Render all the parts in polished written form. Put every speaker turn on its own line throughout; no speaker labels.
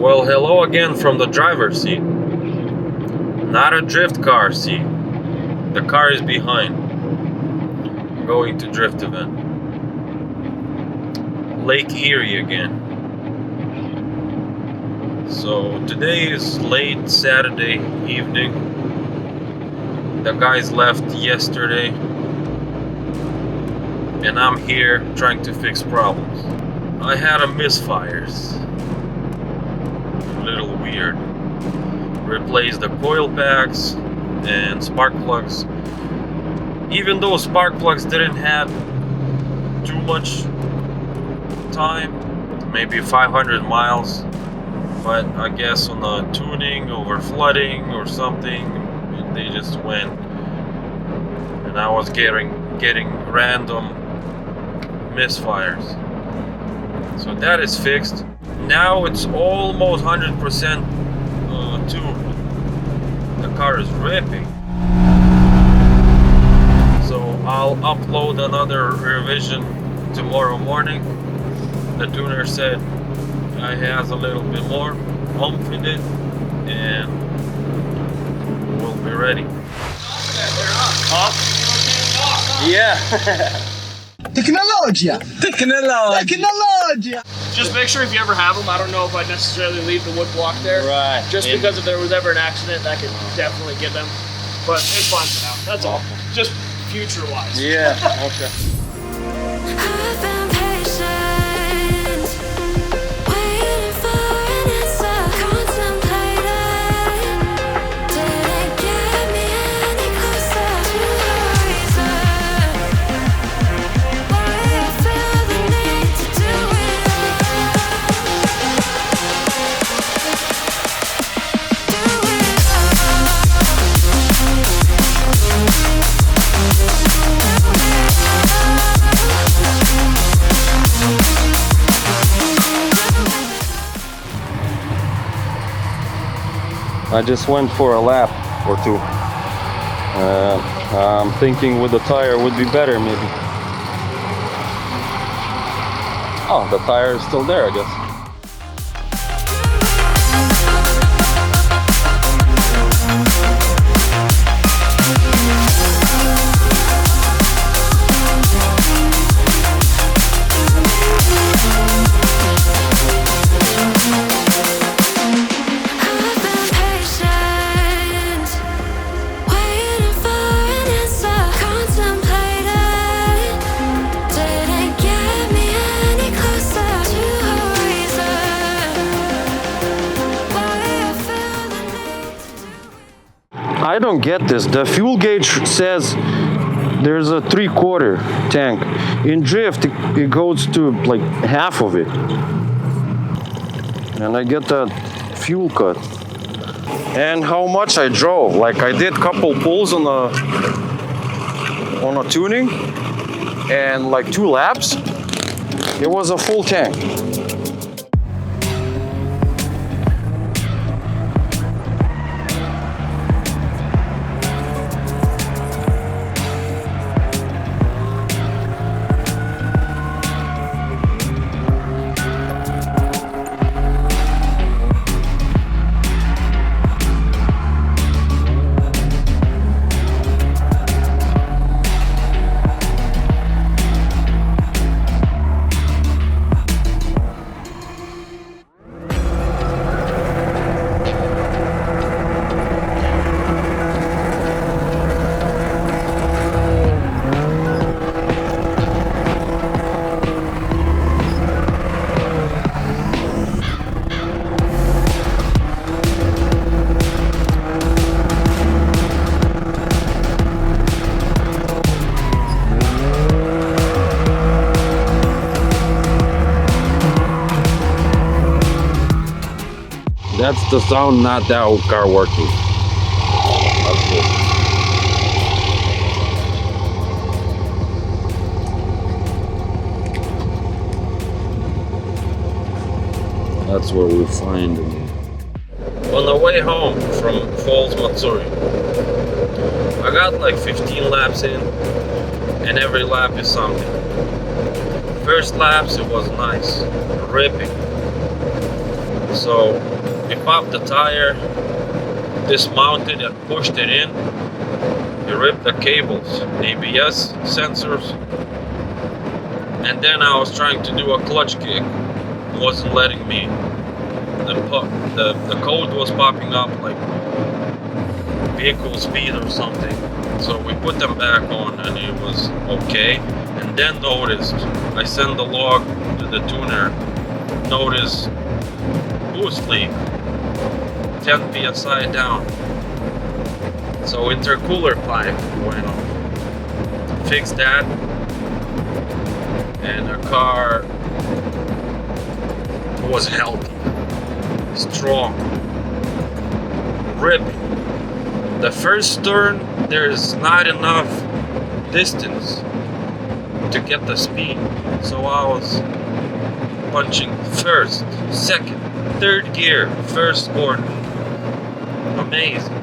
Well, hello again from the driver's seat. Not a drift car, see? The car is behind. Going to drift event. Lake Erie again. So today is late Saturday evening. The guys left yesterday. And I'm here trying to fix problems. I had a misfires. A little weird. Replaced the coil packs and spark plugs. Even though spark plugs didn't have too much time, maybe 500 miles, but I guess on the tuning over flooding or something, they just went, and I was getting random misfires. So that is fixed. Now it's almost 100% tuned. The car is ripping. So I'll upload another revision tomorrow morning. The tuner said I has a little bit more oomph in it, and we'll be ready.
Huh? Yeah.
Technologia! Technologia!
Just make sure if you ever have them, I don't know if I'd necessarily leave the wood block there.
Right.
Just because if there was ever an accident, that could definitely get them. But it's fine for now. That's all. Just future-wise.
Yeah, okay.
I've been patient, waiting for an answer, contemplating. Didn't get me any closer to the reason why I feel the need to do it
I just went for a lap or two. I'm thinking with the tire would be better maybe. Oh, the tire is still there, I guess. I don't get this. The fuel gauge says there's a 3/4 tank. In drift, it goes to like half of it. And I get that fuel cut. And how much I drove. Like I did couple pulls on a tuning and like 2 laps. It was a full tank. That's the sound, not that car working. That's cool. That's where we find them.
On the way home from Falls MatsErie, I got like 15 laps in, and every lap is something. First laps it was nice, ripping. So we popped the tire, dismounted and pushed it in. We ripped the cables, ABS sensors, and then I was trying to do a clutch kick. It wasn't letting me. The code was popping up like vehicle speed or something. So we put them back on and it was okay. And then noticed, I sent the log to the tuner, noticed boost leak, 10 psi down. So intercooler pipe went off. Fixed that, and the car was healthy, strong, ripping. The first turn, there's not enough distance to get the speed, so I was punching first, second, third gear, first order. Amazing.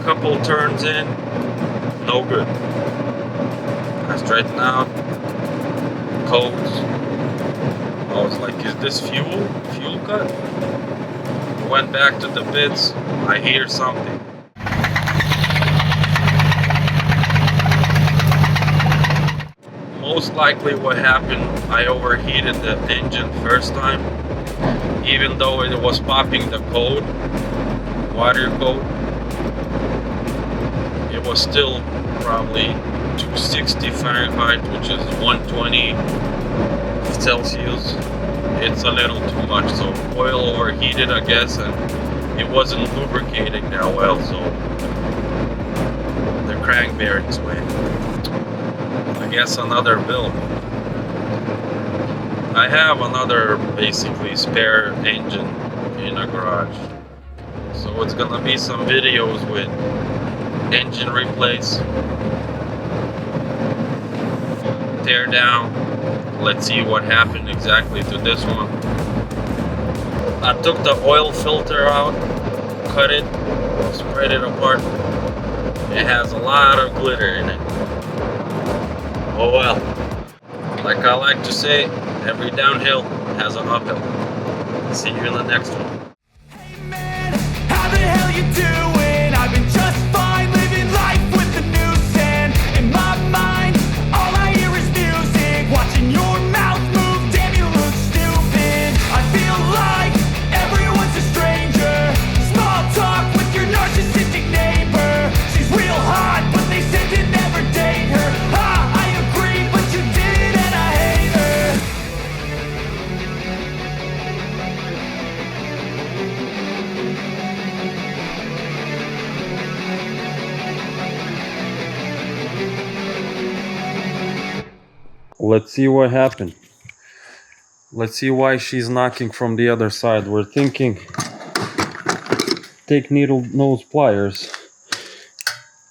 Couple turns in, no good. I straightened out, codes. I was like, is this fuel cut? Went back to the pits, I hear something. Most likely what happened, I overheated the engine first time, even though it was popping the code, water code. It was still probably 260 Fahrenheit, which is 120 Celsius. It's a little too much, so oil overheated, I guess, and it wasn't lubricating that well, so the crank bearings went. I guess another build. I have another basically spare engine in a garage, so it's gonna be some videos with engine replace, tear down. Let's see what happened exactly to this one. I took the oil filter out, cut it, spread it apart. It has a lot of glitter in it. Oh well. Like I like to say, every downhill has an uphill. See you in the next one.
Hey man, how the hell you doing? I've been just fine, living life with the noose, and in my mind, all I hear is music. Watching your mouth move, damn you look stupid. I feel like everyone's a stranger. Small talk with your narcissistic neighbor. She's real hot, but they said to never date her. I agree, but you did, and I hate her.
Let's see what happened. Let's see why she's knocking from the other side. We're thinking take needle nose pliers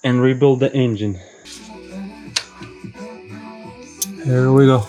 and rebuild the engine. Here we go.